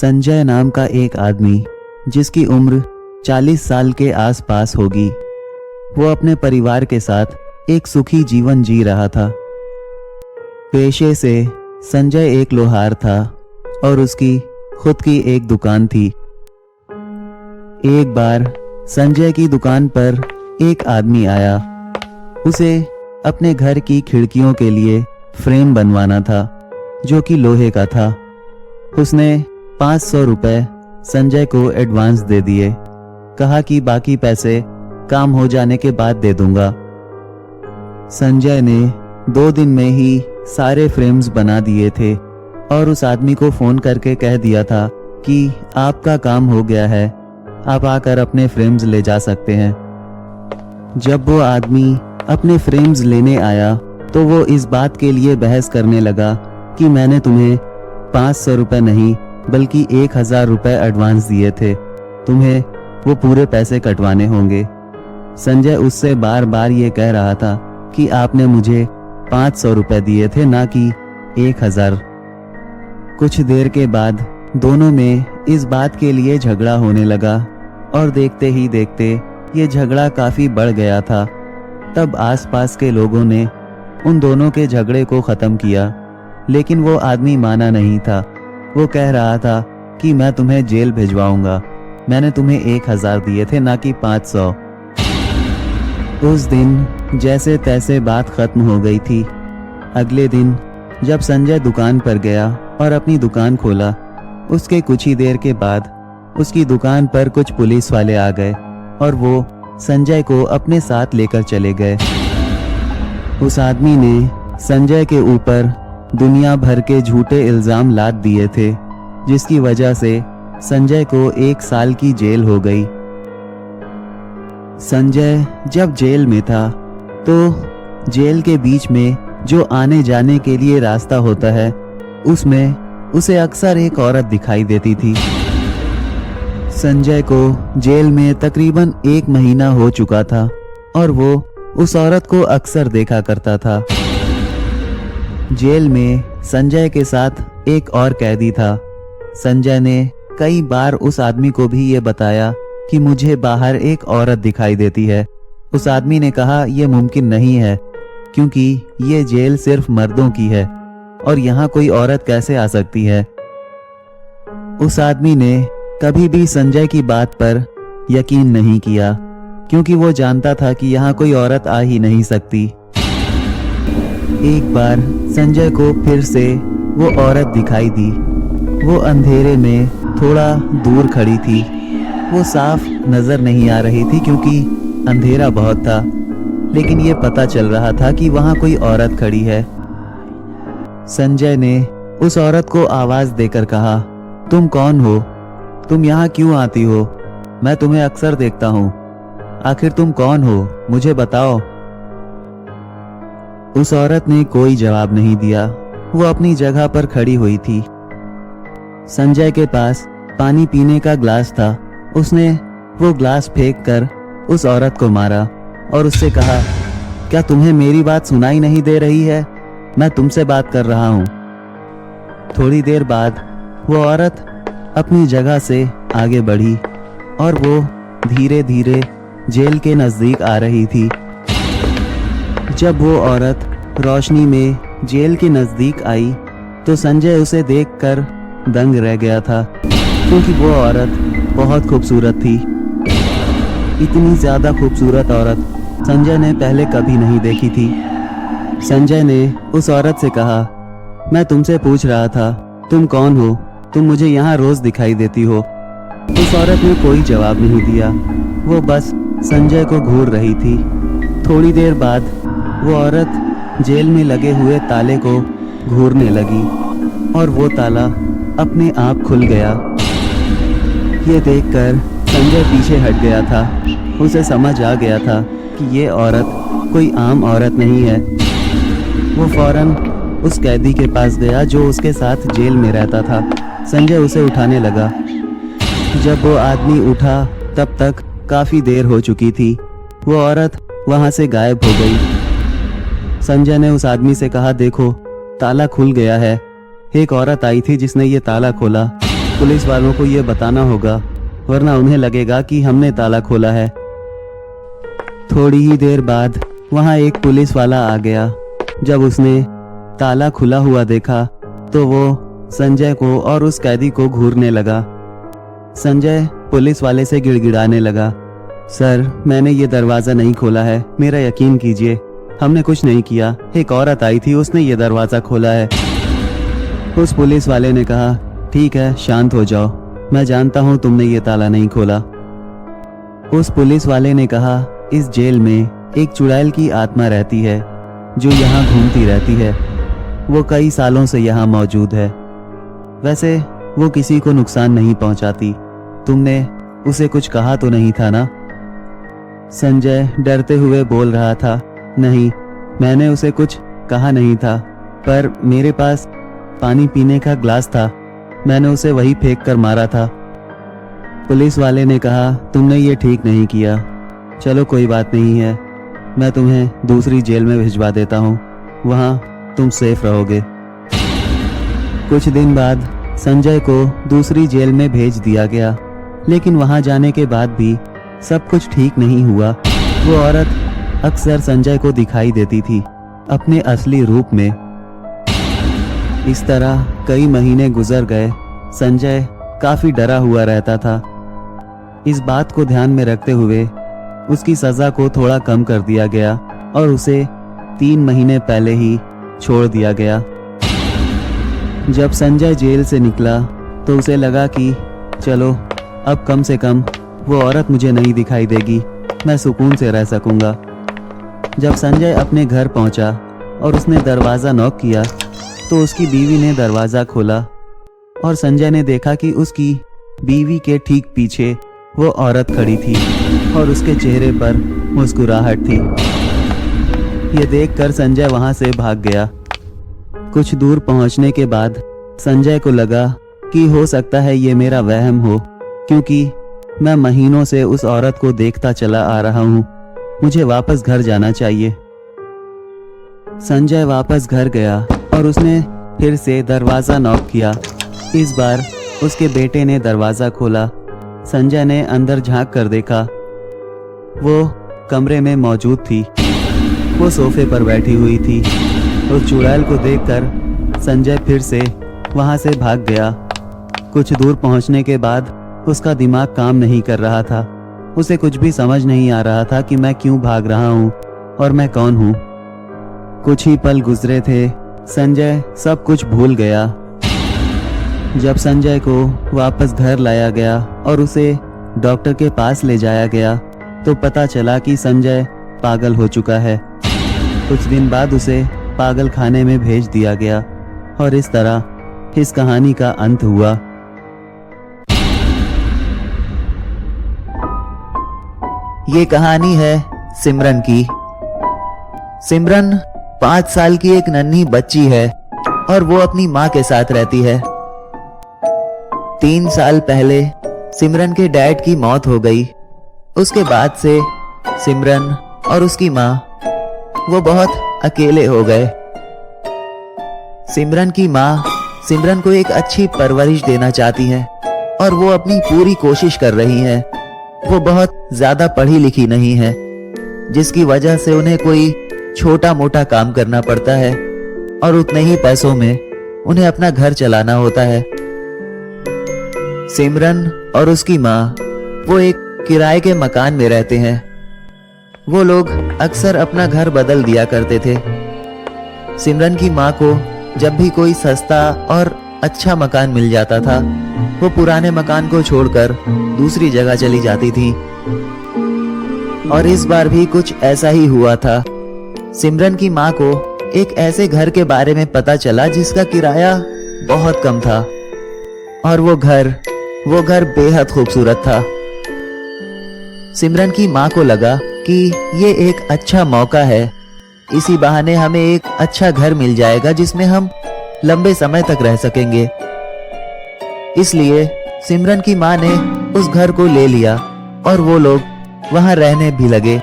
संजय नाम का एक आदमी जिसकी उम्र 40 साल के आसपास होगी, वो अपने परिवार के साथ एक सुखी जीवन जी रहा था। पेशे से संजय एक लोहार था और उसकी खुद की एक दुकान थी। एक बार संजय की दुकान पर एक आदमी आया। उसे अपने घर की खिड़कियों के लिए फ्रेम बनवाना था जो कि लोहे का था। उसने 500 रुपए संजय को एडवांस दे दिए। कहा कि बाकी पैसे काम हो जाने के बाद दे दूंगा। संजय ने 2 दिन में ही सारे फ्रेम्स बना दिए थे और उस आदमी को फोन करके कह दिया था कि आपका काम हो गया है, आप आकर अपने फ्रेम्स ले जा सकते हैं। जब वो आदमी अपने फ्रेम्स लेने आया तो वो इस बात के लिए बहस करने लगा कि मैंने तुम्हें 500 रुपए नहीं बल्कि 1000 रुपए एडवांस दिए थे, तुम्हें वो पूरे पैसे कटवाने होंगे। संजय उससे बार बार ये कह रहा था कि आपने मुझे 500 रुपए दिए थे, ना कि 1000। कुछ देर के बाद दोनों में इस बात के लिए झगड़ा होने लगा और देखते ही देखते ये झगड़ा काफी बढ़ गया था। तब आसपास के लोगों ने उन दोनों के झगड़े को खत्म किया, लेकिन वो आदमी माना नहीं था। वो कह रहा था कि मैं तुम्हें जेल भिजवाऊंगा, मैंने तुम्हें 1000 दिए थे, ना कि 500। उस दिन जैसे तैसे बात खत्म हो गई थी। अगले दिन जब संजय दुकान पर गया और अपनी दुकान खोला, उसके कुछ ही देर के बाद उसकी दुकान पर कुछ पुलिस वाले आ गए और वो संजय को अपने साथ लेकर चले गए। उस आदमी ने संजय के ऊपर दुनिया भर के झूठे इल्जाम लाद दिए थे, जिसकी वजह से संजय को 1 साल की जेल हो गई। संजय जब जेल में था तो जेल के बीच में जो आने जाने के लिए रास्ता होता है, उसमें उसे अक्सर एक औरत दिखाई देती थी। संजय को जेल में तकरीबन 1 महीना हो चुका था और वो उस औरत को अक्सर देखा करता था। जेल में संजय के साथ एक और कैदी था। संजय ने कई बार उस आदमी को भी ये बताया कि मुझे बाहर एक औरत दिखाई देती है। उस आदमी ने कहा यह मुमकिन नहीं है, क्योंकि ये जेल सिर्फ मर्दों की है और यहाँ कोई औरत कैसे आ सकती है। उस आदमी ने कभी भी संजय की बात पर यकीन नहीं किया, क्योंकि वो जानता था कि यहाँ कोई औरत आ ही नहीं सकती। एक बार संजय को फिर से वो औरत दिखाई दी। वो अंधेरे में थोड़ा दूर खड़ी थी। वो साफ नजर नहीं आ रही थी क्योंकि अंधेरा बहुत था, लेकिन ये पता चल रहा था कि वहाँ कोई औरत खड़ी है। संजय ने उस औरत को आवाज देकर कहा, तुम कौन हो? तुम यहाँ क्यों आती हो? मैं तुम्हें अक्सर देखता हूँ। आखिर तुम कौन हो? मुझे बताओ। उस औरत ने कोई जवाब नहीं दिया। वो अपनी जगह पर खड़ी हुई थी। संजय के पास पानी पीने का ग्लास था। उसने वो ग्लास फेंककर उस औरत को मारा और उससे कहा, क्या तुम्हें मेरी बात सुनाई नहीं दे रही है? मैं तुमसे बात कर रहा हूँ। थोड़ी देर बाद वो औरत अपनी जगह से आगे बढ़ी और वो धीरे धीरे जेल के नजदीक आ रही थी। जब वो औरत रोशनी में जेल के नजदीक आई तो संजय उसे देखकर दंग रह गया था, क्योंकि वो औरत बहुत खूबसूरत थी। इतनी ज्यादा खूबसूरत औरत संजय ने पहले कभी नहीं देखी थी। संजय ने उस औरत से कहा, मैं तुमसे पूछ रहा था तुम कौन हो? तुम मुझे यहाँ रोज दिखाई देती हो। उस औरत ने कोई जवाब नहीं दिया। वो बस संजय को घूर रही थी। थोड़ी देर बाद वो औरत जेल में लगे हुए ताले को घूरने लगी और वो ताला अपने आप खुल गया। ये देखकर संजय पीछे हट गया था। उसे समझ आ गया था कि ये औरत कोई आम औरत नहीं है। वो फौरन उस कैदी के पास गया जो उसके साथ जेल में रहता था। संजय उसे उठाने लगा। जब वो आदमी उठा तब तक काफी देर हो चुकी थी। वो औरत वहां से गायब हो गई। संजय ने उस आदमी से कहा, देखो ताला खुल गया है। एक औरत आई थी जिसने ये ताला खोला। पुलिस वालों को ये बताना होगा, वरना उन्हें लगेगा कि हमने ताला खोला है। थोड़ी ही देर बाद वहाँ एक पुलिस वाला आ गया। जब उसने ताला खुला हुआ देखा तो वो संजय को और उस कैदी को घूरने लगा। संजय पुलिस वाले से गिड़गिड़ाने लगा, सर, मैंने ये दरवाज़ा नहीं खोला है, मेरा यकीन कीजिए, हमने कुछ नहीं किया, एक औरत आई थी, उसने ये दरवाज़ा खोला है। उस पुलिस वाले ने कहा, ठीक है, शांत हो जाओ, मैं जानता हूँ तुमने ये ताला नहीं खोला। उस पुलिस वाले ने कहा, इस जेल में एक चुड़ैल की आत्मा रहती है जो यहाँ घूमती रहती है। वो कई सालों से यहाँ मौजूद है। वैसे वो किसी को नुकसान नहीं पहुँचाती। तुमने उसे कुछ कहा तो नहीं था ना? संजय डरते हुए बोल रहा था, नहीं, मैंने उसे कुछ कहा नहीं था, पर मेरे पास पानी पीने का ग्लास था, मैंने उसे वही फेंक कर मारा था। पुलिस वाले ने कहा, तुमने ये ठीक नहीं किया, चलो कोई बात नहीं है, मैं तुम्हें दूसरी जेल में भिजवा देता हूँ, वहाँ तुम सेफ रहोगे। कुछ दिन बाद संजय को दूसरी जेल में भेज दिया गया, लेकिन वहाँ जाने के बाद भी सब कुछ ठीक नहीं हुआ। वो औरत अक्सर संजय को दिखाई देती थी अपने असली रूप में। इस तरह कई महीने गुजर गए। संजय काफी डरा हुआ रहता था। इस बात को ध्यान में रखते हुए उसकी सजा को थोड़ा कम कर दिया गया और उसे 3 महीने पहले ही छोड़ दिया गया। जब संजय जेल से निकला तो उसे लगा कि चलो, अब कम से कम वो औरत मुझे नहीं दिखाई देगी, मैं सुकून से रह सकूंगा। जब संजय अपने घर पहुंचा और उसने दरवाज़ा नॉक किया तो उसकी बीवी ने दरवाज़ा खोला और संजय ने देखा कि उसकी बीवी के ठीक पीछे वो औरत खड़ी थी और उसके चेहरे पर मुस्कुराहट थी। ये देखकर संजय वहां से भाग गया। कुछ दूर पहुंचने के बाद संजय को लगा कि हो सकता है ये मेरा वहम हो, क्योंकि मैं महीनों से उस औरत को देखता चला आ रहा हूँ, मुझे वापस घर जाना चाहिए। संजय वापस घर गया और उसने फिर से दरवाज़ा नॉक किया। इस बार उसके बेटे ने दरवाज़ा खोला। संजय ने अंदर झांक कर देखा, वो कमरे में मौजूद थी। वो सोफे पर बैठी हुई थी। उस चुड़ैल को देखकर संजय फिर से वहां से भाग गया। कुछ दूर पहुंचने के बाद उसका दिमाग काम नहीं कर रहा था। उसे कुछ भी समझ नहीं आ रहा था कि मैं क्यों भाग रहा हूँ और मैं कौन हूँ। कुछ ही पल गुजरे थे, संजय सब कुछ भूल गया। जब संजय को वापस घर लाया गया और उसे डॉक्टर के पास ले जाया गया तो पता चला कि संजय पागल हो चुका है। कुछ दिन बाद उसे पागल खाने में भेज दिया गया और इस तरह इस कहानी का अंत हुआ। ये कहानी है सिमरन की। सिमरन 5 साल की एक नन्ही बच्ची है और वो अपनी माँ के साथ रहती है। 3 साल पहले सिमरन के डैड की मौत हो गई। उसके बाद से सिमरन और उसकी माँ वो बहुत अकेले हो गए। सिमरन की माँ सिमरन को एक अच्छी परवरिश देना चाहती है और वो अपनी पूरी कोशिश कर रही है। वो बहुत ज्यादा पढ़ी लिखी नहीं है, जिसकी वजह से उन्हें कोई छोटा मोटा काम करना पड़ता है और उतने ही पैसों में उन्हें अपना घर चलाना होता है। सिमरन और उसकी माँ वो एक किराए के मकान में रहते हैं। वो लोग अक्सर अपना घर बदल दिया करते थे। सिमरन की माँ को जब भी कोई सस्ता और अच्छा मकान मिल जाता था, वो पुराने मकान को छोड़कर दूसरी जगह चली जाती थी। और इस बार भी कुछ ऐसा ही हुआ था। सिमरन की माँ को एक ऐसे घर के बारे में पता चला जिसका किराया बहुत कम था और वो घर बेहद खूबसूरत था। सिमरन की माँ को लगा कि ये एक अच्छा मौका है, इसी बहाने हमें एक अच्छा घर मिल जाएगा जिसमें हम लंबे समय तक रह सकेंगे। इसलिए सिमरन की माँ ने उस घर को ले लिया और वो लोग वहां रहने भी लगे।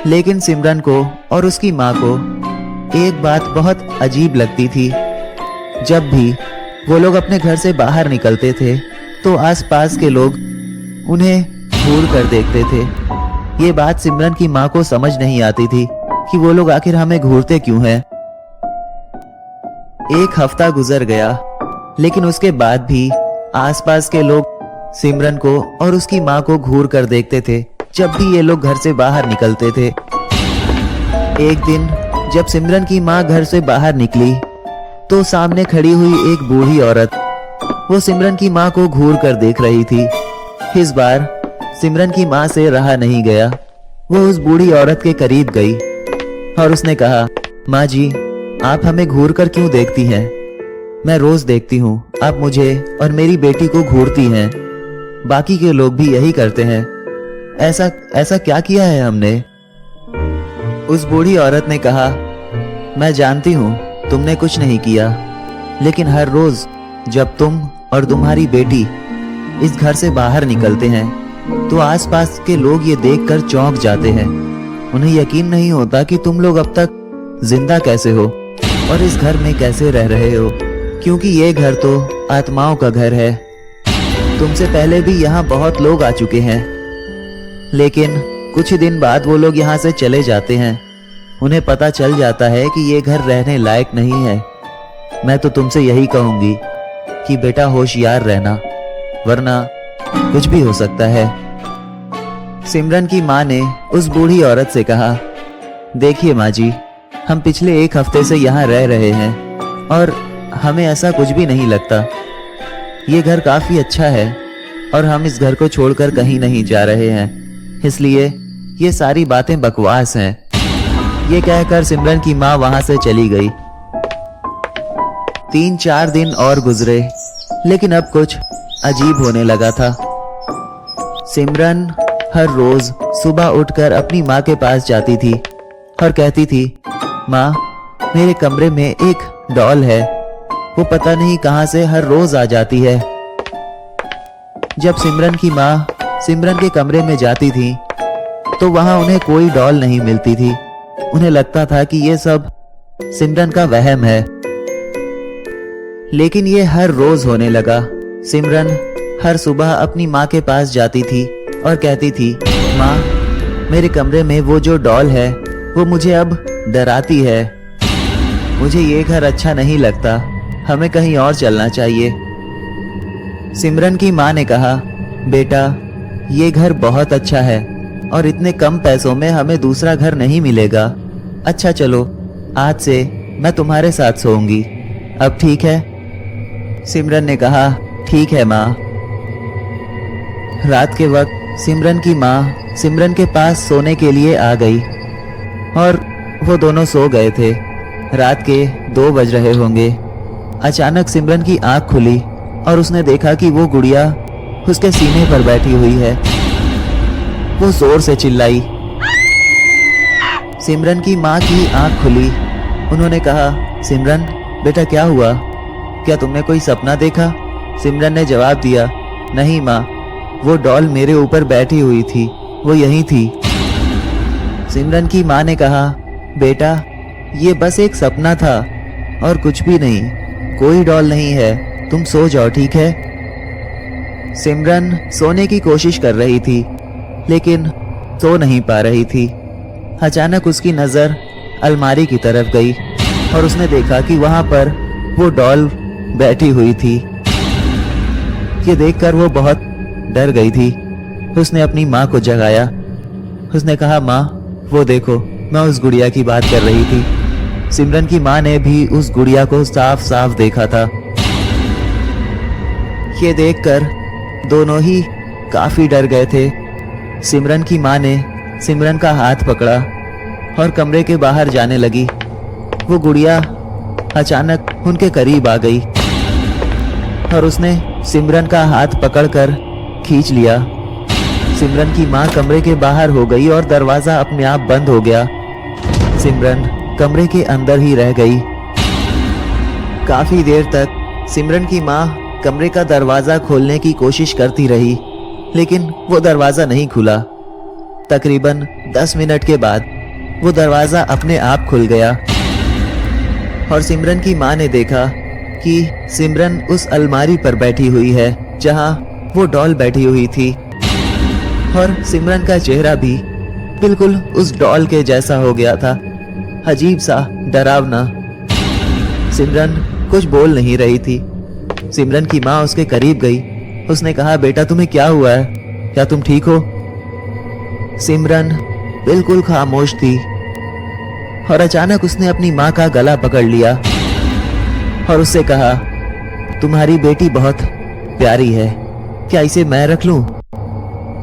लेकिन सिमरन को और उसकी माँ को एक बात बहुत अजीब लगती थी। जब भी वो लोग अपने घर से बाहर निकलते थे तो आसपास के लोग उन्हें घूर कर देखते थे। ये बात सिमरन की माँ को समझ नहीं आती थी कि वो लोग आखिर हमें घूरते क्यों हैं। एक हफ्ता गुजर गया, लेकिन उसके बाद भी आसपास के लोग सिमरन को और उसकी माँ को घूर कर देखते थे जब भी ये लोग घर से बाहर निकलते थे। एक दिन जब सिमरन की माँ घर से बाहर निकली तो सामने खड़ी हुई एक बूढ़ी औरत वो सिमरन की माँ को घूर कर देख रही थी। इस बार सिमरन की माँ से रहा नहीं गया। वो उस बूढ़ी औरत के करीब गई और उसने कहा, माँ जी, आप हमें घूर कर क्यों देखती हैं? मैं रोज देखती हूँ आप मुझे और मेरी बेटी को घूरती हैं। बाकी के लोग भी यही करते हैं। ऐसा क्या किया है हमने? उस बूढ़ी औरत ने कहा, मैं जानती हूँ तुमने कुछ नहीं किया, लेकिन हर रोज जब तुम और तुम्हारी बेटी इस घर से बाहर निकलते हैं तो आसपास के लोग ये देखकर चौंक जाते हैं। उन्हें यकीन नहीं होता कि तुम लोग अब तक जिंदा कैसे हो और इस घर में कैसे रह रहे हो, क्योंकि ये घर तो आत्माओं का घर है। तुमसे पहले भी यहाँ बहुत लोग आ चुके हैं, लेकिन कुछ दिन बाद वो लोग यहाँ से चले जाते हैं। उन्हें पता चल जाता है कि ये घर रहने लायक नहीं है। मैं तो तुमसे यही कहूंगी कि बेटा होशियार रहना, वरना कुछ भी हो सकता है। सिमरन की माँ ने उस बूढ़ी औरत से कहा, देखिए माँ जी, हम पिछले एक हफ्ते से यहाँ रह रहे हैं और हमें ऐसा कुछ भी नहीं लगता। ये घर काफी अच्छा है और हम इस घर को छोड़कर कहीं नहीं जा रहे हैं, इसलिए ये सारी बातें बकवास हैं। ये कहकर सिमरन की माँ वहां से चली गई। 3-4 दिन और गुजरे, लेकिन अब कुछ अजीब होने लगा था। सिमरन हर रोज सुबह उठकर अपनी माँ के पास जाती थी और कहती थी, माँ, मेरे कमरे में एक डॉल है, वो पता नहीं कहां से हर रोज आ जाती है। जब सिमरन की माँ सिमरन के कमरे में जाती थी तो वहां उन्हें कोई डॉल नहीं मिलती थी। उन्हें लगता था कि ये सब सिमरन का वहम है, लेकिन ये हर रोज होने लगा। सिमरन हर सुबह अपनी माँ के पास जाती थी और कहती थी, माँ, मेरे कमरे में वो जो डॉल है वो मुझे अब डराती है। मुझे ये घर अच्छा नहीं लगता, हमें कहीं और चलना चाहिए। सिमरन की माँ ने कहा, बेटा, ये घर बहुत अच्छा है और इतने कम पैसों में हमें दूसरा घर नहीं मिलेगा। अच्छा चलो, आज से मैं तुम्हारे साथ सोऊंगी, अब ठीक है? सिमरन ने कहा, ठीक है माँ। रात के वक्त सिमरन की माँ सिमरन के पास सोने के लिए आ गई और वो दोनों सो गए थे। रात के 2 बज रहे होंगे। अचानक सिमरन की आंख खुली और उसने देखा कि वो गुड़िया उसके सीने पर बैठी हुई है। वो जोर से चिल्लाई। सिमरन की माँ की आंख खुली। उन्होंने कहा, सिमरन बेटा, क्या हुआ? क्या तुमने कोई सपना देखा? सिमरन ने जवाब दिया, नहीं माँ, वो डॉल मेरे ऊपर बैठी हुई थी, वो यहीं थी। सिमरन की माँ ने कहा, बेटा, ये बस एक सपना था और कुछ भी नहीं, कोई डॉल नहीं है, तुम सो जाओ, ठीक है? सिमरन सोने की कोशिश कर रही थी, लेकिन सो नहीं पा रही थी। अचानक उसकी नज़र अलमारी की तरफ गई और उसने देखा कि वहां पर वो डॉल बैठी हुई थी। ये देखकर वो बहुत डर गई थी। उसने अपनी माँ को जगाया। उसने कहा, माँ, वो देखो, मैं उस गुड़िया की बात कर रही थी। सिमरन की माँ ने भी उस गुड़िया को साफ साफ देखा था। ये देखकर दोनों ही काफी डर गए थे। सिमरन की माँ ने सिमरन का हाथ पकड़ा और कमरे के बाहर जाने लगी। वो गुड़िया अचानक उनके करीब आ गई और उसने सिमरन का हाथ पकड़कर खींच लिया। सिमरन की माँ कमरे के बाहर हो गई और दरवाजा अपने आप बंद हो गया। सिमरन कमरे के अंदर ही रह गई। काफी देर तक सिमरन की माँ कमरे का दरवाजा खोलने की कोशिश करती रही, लेकिन वो दरवाजा नहीं खुला। तकरीबन 10 मिनट के बाद वो दरवाजा अपने आप खुल गया और सिमरन की माँ ने देखा कि सिमरन उस अलमारी पर बैठी हुई है जहां वो डॉल बैठी हुई थी, और सिमरन का चेहरा भी बिल्कुल उस डॉल के जैसा हो गया था, अजीब सा, डरावना। सिमरन कुछ बोल नहीं रही थी। सिमरन की माँ उसके करीब गई। उसने कहा, बेटा तुम्हें क्या हुआ है, क्या तुम ठीक हो? सिमरन बिल्कुल खामोश थी और अचानक उसने अपनी माँ का गला पकड़ लिया और उससे कहा, तुम्हारी बेटी बहुत प्यारी है, क्या इसे मैं रख लूं?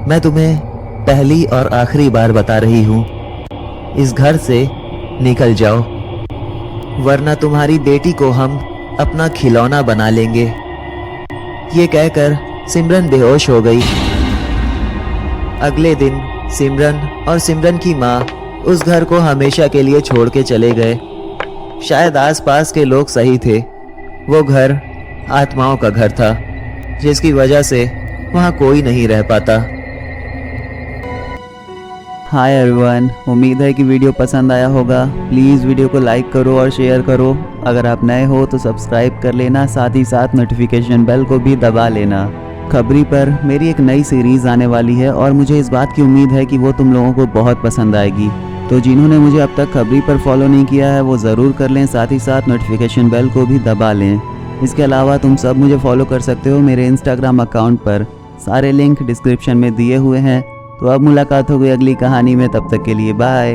मैं तुम्हें पहली और आखिरी बार बता रही हूं, इस घर से निकल जाओ, वरना तुम्हारी बेटी को हम अपना खिलौना बना लेंगे। ये कहकर सिमरन बेहोश हो गई। अगले दिन सिमरन और सिमरन की माँ उस घर को हमेशा के लिए छोड़ के चले गए। शायद आसपास के लोग सही थे, वो घर आत्माओं का घर था, जिसकी वजह से वहाँ कोई नहीं रह पाता। हाय एवरीवन, उम्मीद है कि वीडियो पसंद आया होगा। प्लीज़ वीडियो को लाइक करो और शेयर करो। अगर आप नए हो तो सब्सक्राइब कर लेना, साथ ही साथ नोटिफिकेशन बेल को भी दबा लेना। खबरी पर मेरी एक नई सीरीज़ आने वाली है और मुझे इस बात की उम्मीद है कि वो तुम लोगों को बहुत पसंद आएगी। तो जिन्होंने मुझे अब तक खबरी पर फॉलो नहीं किया है वो ज़रूर कर लें, साथ ही साथ नोटिफिकेशन बेल को भी दबा लें। इसके अलावा तुम सब मुझे फॉलो कर सकते हो मेरे इंस्टाग्राम अकाउंट पर, सारे लिंक डिस्क्रिप्शन में दिए हुए हैं। तो अब मुलाकात होगी अगली कहानी में, तब तक के लिए बाय।